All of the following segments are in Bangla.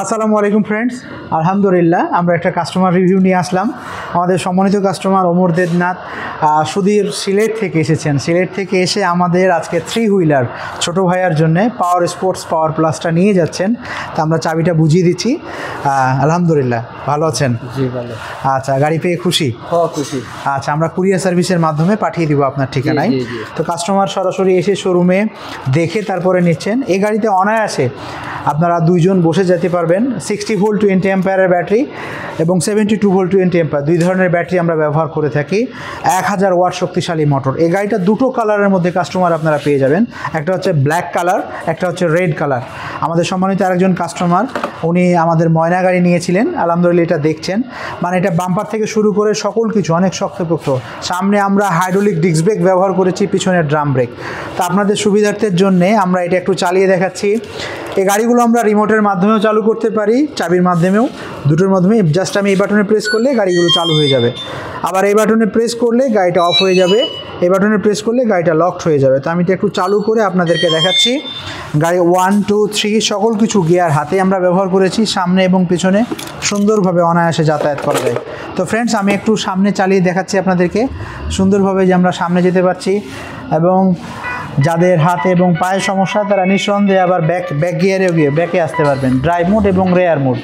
আসসালামু আলাইকুম ফ্রেন্ডস, আলহামদুলিল্লাহ আমরা একটা কাস্টমার রিভিউ নিয়ে আসলাম। আমাদের সম্মানিত কাস্টমার ওমর দেবনাথ সুধীর সিলেট থেকে এসেছেন। সিলেট থেকে এসে আমাদের আজকে 3 হুইলার ছোটো ভাইয়ার জন্য পাওয়ার স্পোর্টস পাওয়ার প্লাসটা নিয়ে যাচ্ছেন। তো আমরা চাবিটা বুঝিয়ে দিচ্ছি। আলহামদুলিল্লাহ, ভালো আছেন? জি ভালো। আচ্ছা, গাড়ি পেয়ে খুশি? খুশি। আচ্ছা, আমরা কুরিয়ার সার্ভিসের মাধ্যমে পাঠিয়ে দিব আপনার ঠিকানায়। তো কাস্টমার সরাসরি এসে শোরুমে দেখে তারপরে নিচ্ছেন। এই গাড়িতে অনায়াসে আপনারা 2 জন বসে যেতে পারবেন। 60 ভোল্ট 20 অ্যাম্পিয়ারের ব্যাটারি এবং 72 ভোল্ট 20 অ্যাম্পিয়ার, 2 ধরনের ব্যাটারি আমরা ব্যবহার করে থাকি। 1000 ওয়াট শক্তিশালী মোটর। এই গাড়িটা 2টো কালারের মধ্যে কাস্টমার আপনারা পেয়ে যাবেন। একটা হচ্ছে ব্ল্যাক কালার, একটা হচ্ছে রেড কালার। আমাদের সম্মানিত আরেকজন কাস্টমার, উনি আমাদের ময়না গাড়ি নিয়েছিলেন। আলহামদুলিল্লাহ এটা দেখছেন, মানে এটা বাম্পার থেকে শুরু করে সকল কিছু অনেক শক্তপোক্ত। সামনে আমরা হাইড্রোলিক ডিস্ক ব্রেক ব্যবহার করেছি, পিছনে ড্রাম ব্রেক। তো আপনাদের সুবিধার্থের জন্যে আমরা এটা একটু চালিয়ে দেখাচ্ছি। এই গাড়িগুলো আমরা রিমোটের মাধ্যমেও চালু করতে পারি, চাবির মাধ্যমেও, দুটোর মাধ্যমে। জাস্ট আমি এই বাটনে প্রেস করলে গাড়িগুলো চালু হয়ে যাবে, আবার এই বাটনে প্রেস করলে গাড়িটা অফ হয়ে যাবে, এই বাটনে প্রেস করলে গাড়িটা লকড হয়ে যাবে। তো আমি এটা একটু চালু করে আপনাদেরকে দেখাচ্ছি। গাড়ি 1, 2, 3 সকল কিছু গিয়ার হাতে আমরা ব্যবহার করেছি, সামনে এবং পিছনে সুন্দরভাবে অনায়াসে যাতায়াত করা যায়। তো ফ্রেন্ডস, আমি একটু সামনে চালিয়ে দেখাচ্ছি আপনাদেরকে সুন্দরভাবে যে আমরা সামনে যেতে পারছি। এবং যাদের হাতে এবং পায়ে সমস্যা তারা নিঃসন্দেহে আবার ব্যাক গিয়ারেও গিয়ে ব্যাকে আসতে পারবেন। ড্রাইভ মোড এবং রেয়ার মোড,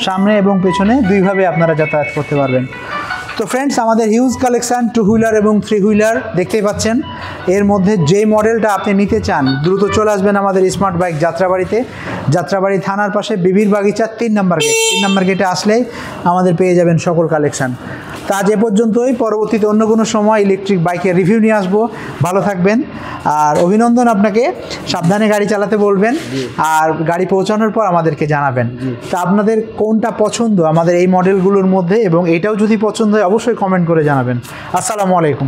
সামনে এবং পেছনে দুইভাবে আপনারা যাতায়াত করতে পারবেন। তো ফ্রেন্ডস, আমাদের হিউজ কালেকশান 2 হুইলার এবং 3 হুইলার দেখতেই পাচ্ছেন। এর মধ্যে যেই মডেলটা আপনি নিতে চান দ্রুত চলে আসবেন আমাদের স্মার্ট বাইক যাত্রাবাড়িতে। যাত্রাবাড়ি থানার পাশে বিবির বাগিচা 3 নম্বর গেট। 3 নম্বর গেটে আসলেই আমাদের পেয়ে যাবেন সকল কালেকশান। তা আজ এ পর্যন্তই। পরবর্তীতে অন্য কোনো সময় ইলেকট্রিক বাইকের রিভিউ নিয়ে আসবো। ভালো থাকবেন, আর অভিনন্দন আপনাকে। সাবধানে গাড়ি চালাতে বলবেন, আর গাড়ি পৌঁছানোর পর আমাদেরকে জানাবেন। তা আপনাদের কোনটা পছন্দ আমাদের এই মডেলগুলোর মধ্যে, এবং এটাও যদি পছন্দ হয় অবশ্যই কমেন্ট করে জানাবেন। আসসালামু আলাইকুম।